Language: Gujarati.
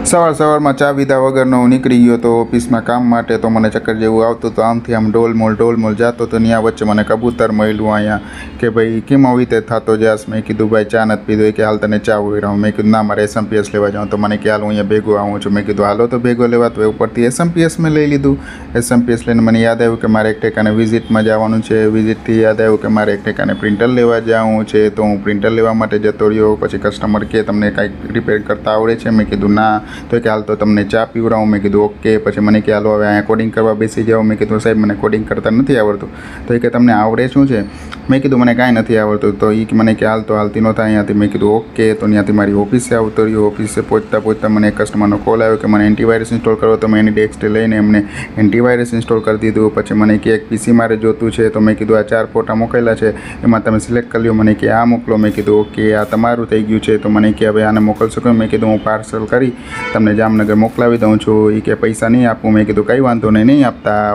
સવારમાં ચા પીધા વગરનો હું નીકળી ગયો તો ઓફિસમાં કામ માટે। તો મને ચક્કર જેવું આવતું તો આમથી આમ ડોલમોલ જતો તો ત્યાં વચ્ચે મને કબૂતર મળ્યું અહીંયા કે ભાઈ કેમ આવી રીતે થતો જાસ। મેં કીધું ભાઈ ચા નથી પીધો કે હાલ તને ચા ઉડાવું। મેં કીધું ના મારે SMPS લેવા જાઉં તો મને કે હાલ હું અહીંયા ભેગો આવું છું। મેં કીધું હાલો તો ભેગો લેવા તો ઉપરથી SMPS મેં લઈ લીધું। SMPS લઈને મને યાદ આવ્યું કે મારે એક ઠેકાને વિઝિટમાં જવાનું છે। વિઝિટથી યાદ આવ્યું કે મારે એક ઠેકાને પ્રિન્ટર લેવા જવું છે તો હું પ્રિન્ટર લેવા માટે જતો રહ્યો। પછી કસ્ટમર કે તમને કાંઈક રિપેર કરતા આવડે છે? મેં કીધું ના। તો કે હાલ તો તમને ચા પીવડાવું। મેં કીધું ઓકે। પછી મને કે હાલો હવે અહીંયા કોડિંગ કરવા બેસી જાઓ। મેં કીધું સાહેબ મને કોડિંગ કરતા નથી આવડતું। તો એ કે તમને આવડે શું છે? મેં કીધું મને કાંઈ નથી આવડતું। તો એ મને કે હાલ તો હાલતી નહોતા અહીંયાથી। મેં કીધું ઓકે। તો ત્યાંથી મારી ઓફિસે આવતો રહ્યો। ઓફિસે પહોંચતા મને એક કસ્ટમરનો કોલ આવ્યો કે મને એન્ટીવાયરસ ઇન્સ્ટોલ કરો। તો મેં એની ડેસ્કથી લઈને એમને એન્ટીવાયરસ ઇન્સ્ટોલ કરી દીધું। પછી મને કે એક PC મારે જોતું છે। તો મેં કીધું આ 4 ફોટા મોકલેલા છે એમાં તમે સિલેક્ટ કરી લો। મને કે આ મોકલો। મેં કીધું ઓકે આ તમારું થઈ ગયું છે। તો મને કે હવે આને મોકલશો કે? મેં કીધું હું પાર્સલ કરી તમને જામનગર મોકલાવી દઉં છું। એ કે પૈસા નહીં આપું। મેં કીધું કંઈ વાંધો નહીં આપતા।